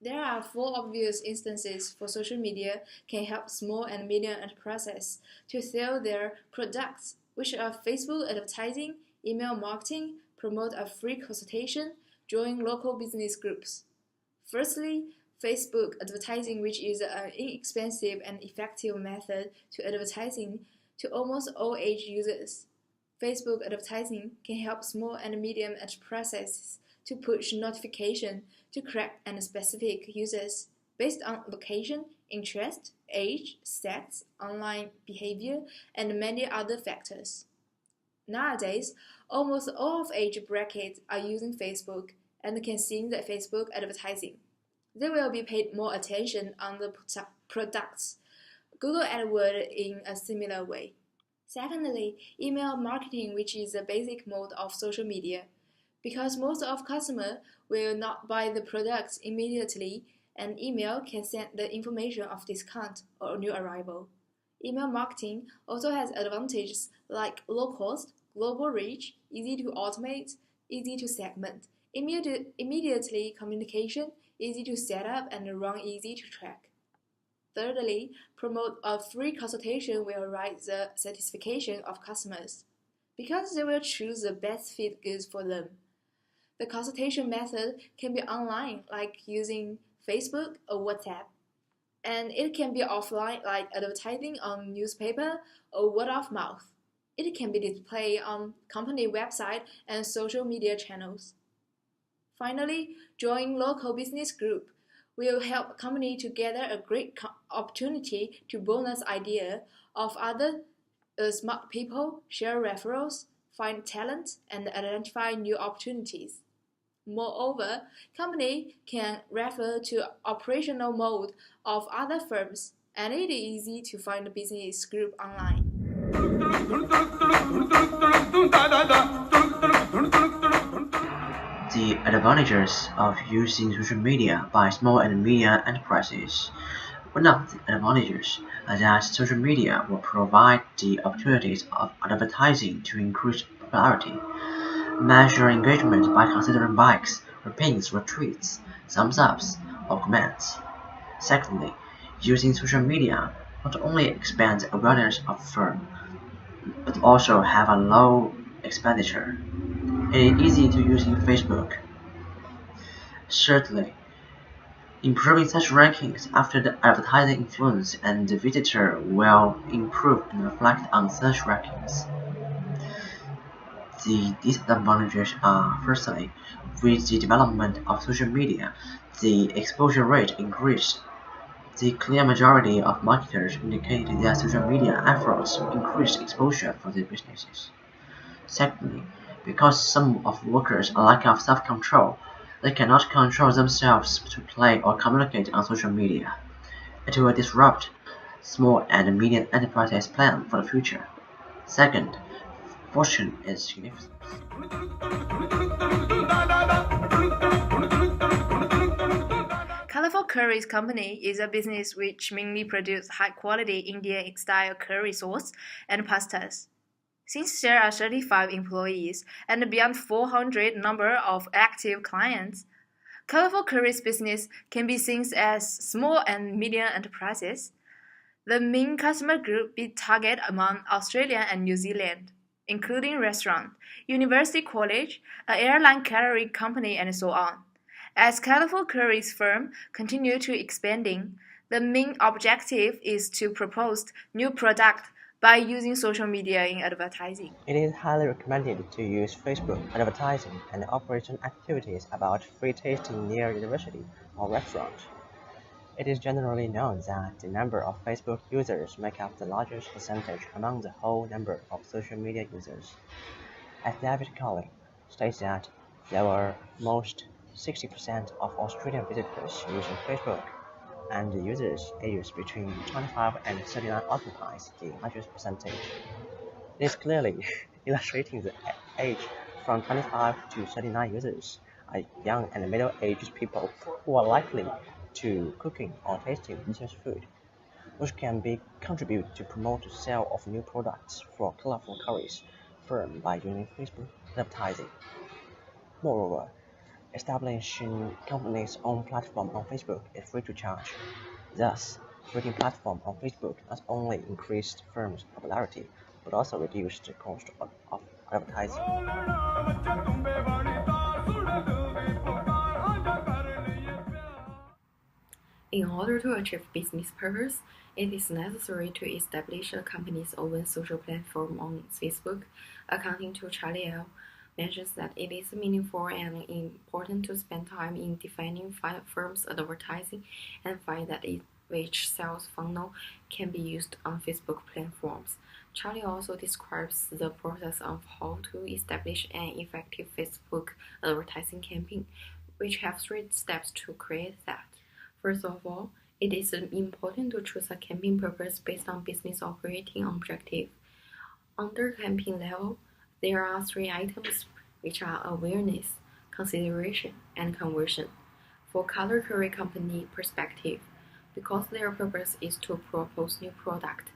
There are four obvious instances for social media can help small and medium enterprises to sell their products, which are Facebook advertising, email marketing, promote a free consultation, join local business groups. Firstly, Facebook advertising, which is an inexpensive and effective method to advertising to almost all age users. Facebook advertising can help small and medium enterprises to push notification to correct and specific users based on location, interest, age, sex, online behavior, and many other factors. Nowadays, almost all of age brackets are using Facebook and can see the Facebook advertising. They will be paid more attention on the products. Google AdWords in a similar way. Secondly, email marketing, which is a basic mode of social media. Because most of customers will not buy the products immediately, an email can send the information of discount or new arrival. Email marketing also has advantages like low cost, global reach, easy to automate, easy to segment, immediately communication, easy to set up and run, easy to track. Thirdly, promote a free consultation will raise the satisfaction of customers because they will choose the best fit goods for them. The consultation method can be online, like using Facebook or WhatsApp, and it can be offline, like advertising on newspaper or word of mouth. It can be displayed on company website and social media channels. Finally, join local business group will help company to gather a great opportunity to bonus idea of other smart people, share referrals, find talent, and identify new opportunities. Moreover, company can refer to operational mode of other firms, and it is easy to find a business group online. The advantages of using social media by small and medium enterprises. One of the advantages is that social media will provide the opportunities of advertising to increase popularity. Measure engagement by considering likes, repins, retweets, thumbs ups, or comments. Secondly, using social media not only expands awareness of firm, but also have a low expenditure. It is easy to use in Facebook. Thirdly, improving such rankings after the advertising influence and the visitor will improve and reflect on such rankings. The disadvantages are, firstly, with the development of social media, the exposure rate increased. The clear majority of marketers indicate that social media efforts increase exposure for their businesses. Secondly, because some of workers are lack of self-control, they cannot control themselves to play or communicate on social media. It will disrupt small and medium enterprises' plan for the future. Second, fortune is significant. Colorful Curries Company is a business which mainly produces high-quality Indian-style curry sauce and pastas. Since there are 35 employees and beyond 400 number of active clients, Colorful Curries business can be seen as small and medium enterprises. The main customer group be target among Australia and New Zealand, including restaurant, university college, an airline catering company, and so on. As Colorful Curries firm continue to expanding, the main objective is to propose new product by using social media in advertising. It is highly recommended to use Facebook advertising and operation activities about free tasting near university or restaurant. It is generally known that the number of Facebook users make up the largest percentage among the whole number of social media users. As David Colley states that there were most 60% of Australian visitors using Facebook, and the users ages between 25 and 39 occupies the largest percentage. It is clearly illustrating the age from 25 to 39 users are young and middle-aged people who are likely to cooking or tasting delicious food, which can be contribute to promote the sale of new products for Colorful Curries firm by using Facebook advertising. Moreover, Establishing company's own platform on Facebook is free to charge. Thus, creating platform on Facebook not only increased firms' popularity, but also reduced the cost of advertising. In order to achieve business purpose, it is necessary to establish a company's own social platform on Facebook. According to Charlie L., mentions that it is meaningful and important to spend time in defining firms' advertising and find that which sales funnel can be used on Facebook platforms. Charlie also describes the process of how to establish an effective Facebook advertising campaign, which have 3 steps to create that. First of all, it is important to choose a campaign purpose based on business operating objective. Under campaign level, there are 3 items which are awareness, consideration, and conversion. For Color Curry Company perspective, because their purpose is to propose new product,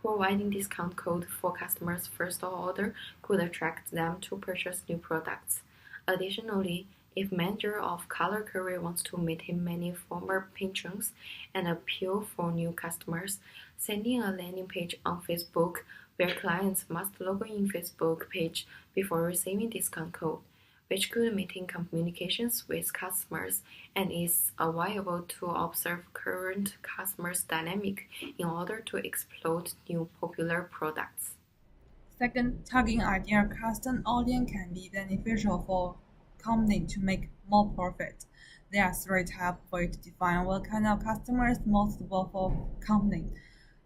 providing discount code for customers' first order could attract them to purchase new products. Additionally, if manager of Color Curry wants to maintain many former patrons and appeal for new customers, sending a landing page on Facebook where clients must log in Facebook page before receiving discount code, which could maintain communications with customers and is available to observe current customers' dynamic in order to exploit new popular products. Second, targeting ideal custom audience can be beneficial for company to make more profit. There are 3 types of ways to define what kind of customer is most suitable for company.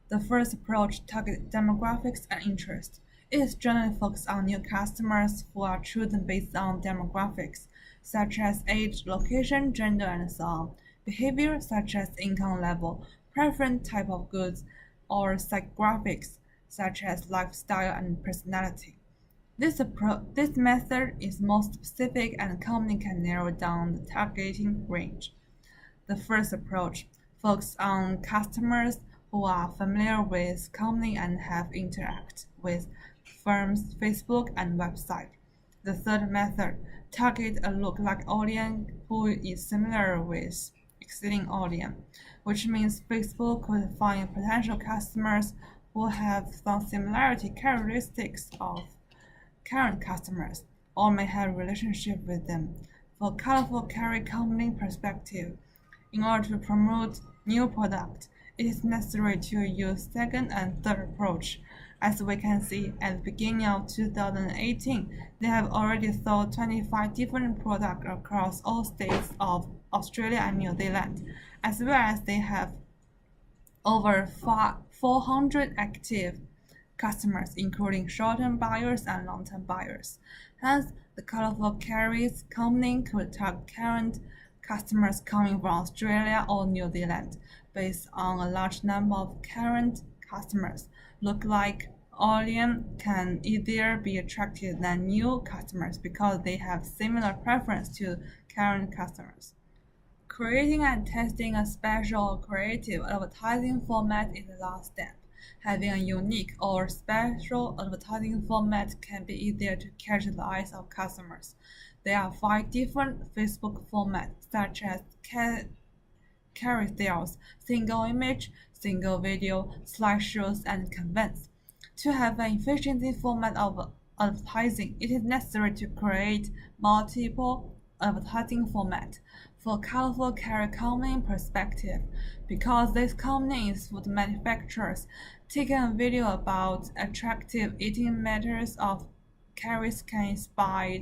The first approach targets demographics and interests. It is generally focused on new customers who are chosen based on demographics, such as age, location, gender, and so on. Behavior such as income level, preference type of goods, or psychographics such as lifestyle and personality. This method is more specific and company can narrow down the targeting range. The first approach focuses on customers who are familiar with company and have interacted with firms' Facebook and website. The third method targets a look-alike audience who is similar with existing audience, which means Facebook could find potential customers who have some similarity characteristics of current customers or may have relationship with them. For Colorful Carry Company perspective, in order to promote new product, it is necessary to use second and third approach. As we can see, at the beginning of 2018, they have already sold 25 different products across all states of Australia and New Zealand, as well as they have over 400 active customers, including short-term buyers and long-term buyers. Hence, the Colorful Carries Company could target current customers coming from Australia or New Zealand based on a large number of current customers. Look-alike audience can easier be attracted than new customers because they have similar preference to current customers. Creating and testing a special creative advertising format is the last step. Having a unique or special advertising format can be easier to catch the eyes of customers. There are 5 different Facebook formats such as carousels, single image, single video, slideshows, and convince. To have an efficient format of advertising, it is necessary to create multiple advertising formats. For Colorful Carry Company perspective, because this company is food manufacturers, taking a video about attractive eating matters of carries can inspire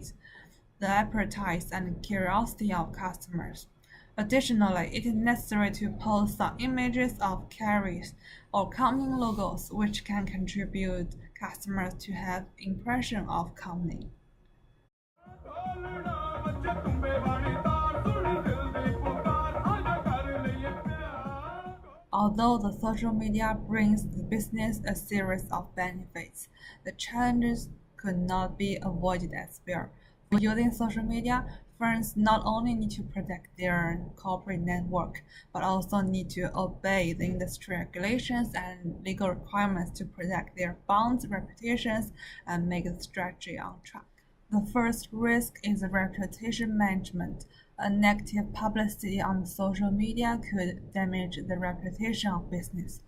the appetite and curiosity of customers. Additionally, it is necessary to post some images of carries or company logos which can contribute customers to have impression of company. Although the social media brings the business a series of benefits, the challenges could not be avoided as well. For using social media, firms not only need to protect their corporate network, but also need to obey the industry regulations and legal requirements to protect their brands, reputations, and make the strategy on track. The first risk is reputation management. A negative publicity on social media could damage the reputation of business.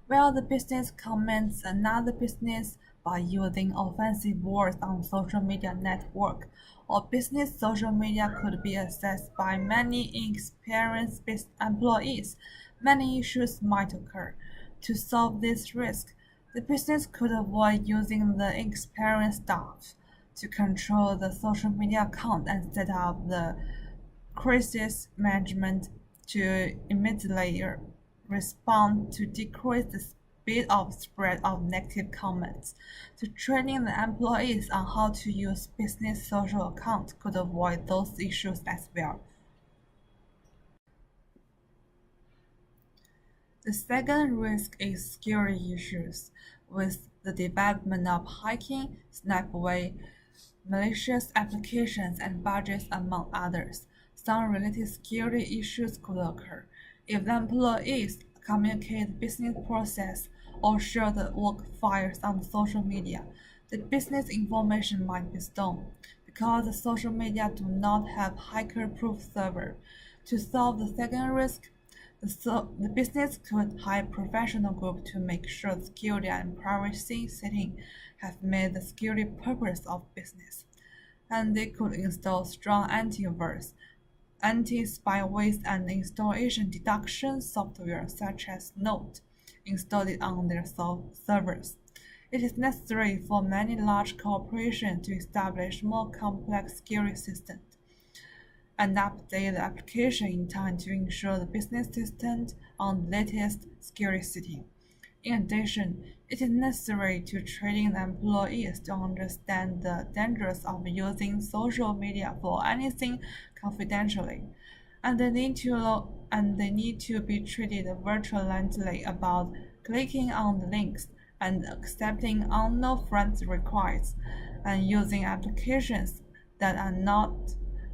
While the business comments another business by using offensive words on social media network, or business social media could be accessed by many inexperienced employees. Many issues might occur. To solve this risk, the business could avoid using the inexperienced staff to control the social media account and set up the crisis management to immediately respond to decrease the speed of spread of negative comments. To training the employees on how to use business social accounts could avoid those issues as well. The second risk is security issues. With the development of hacking, spyware, malicious applications, and budgets, among others, some related security issues could occur. If the employees communicate business process or share the work files on social media, the business information might be stolen because the social media do not have hacker-proof server. To solve the second risk, the business could hire professional group to make sure the security and privacy settings have met the security purpose of business. And they could install strong antivirus, anti-spyware, and installation detection software such as Note installed on their servers. It is necessary for many large corporations to establish more complex security systems and update the application in time to ensure the business systems on the latest security setting. In addition, it is necessary to train the employees to understand the dangers of using social media for anything confidentially, and they need to be treated vigilantly about clicking on the links and accepting unknown friend requests and using applications that are not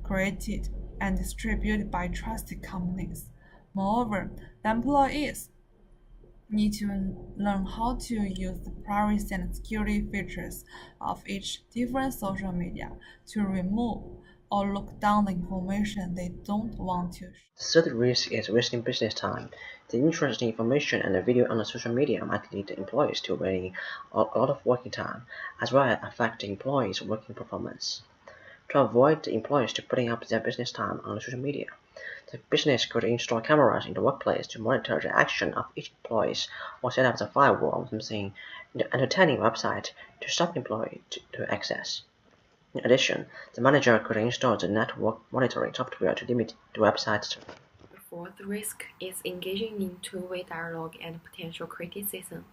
created and distributed by trusted companies. Moreover, the employees need to learn how to use the privacy and security features of each different social media to remove or look down the information they don't want to. The third risk is wasting business time. The interesting information and the video on the social media might lead the employees to wasting a lot of working time, as well as affect the employees' working performance. To avoid the employees to putting up their business time on the social media, the business could install cameras in the workplace to monitor the action of each employee or set up the firewall of something in the entertaining website to stop employee to access. In addition, the manager could install the network monitoring software to limit the website's. The fourth risk is engaging in two-way dialogue and potential criticism.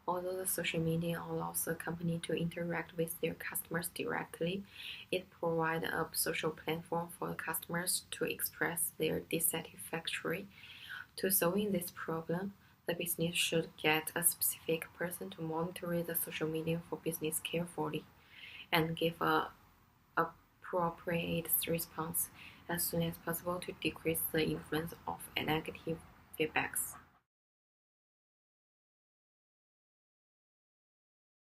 Although the social media allows a company to interact with their customers directly, it provides a social platform for the customers to express their dissatisfaction. To solving this problem, the business should get a specific person to monitor the social media for business carefully and give a appropriate response as soon as possible to decrease the influence of negative feedbacks.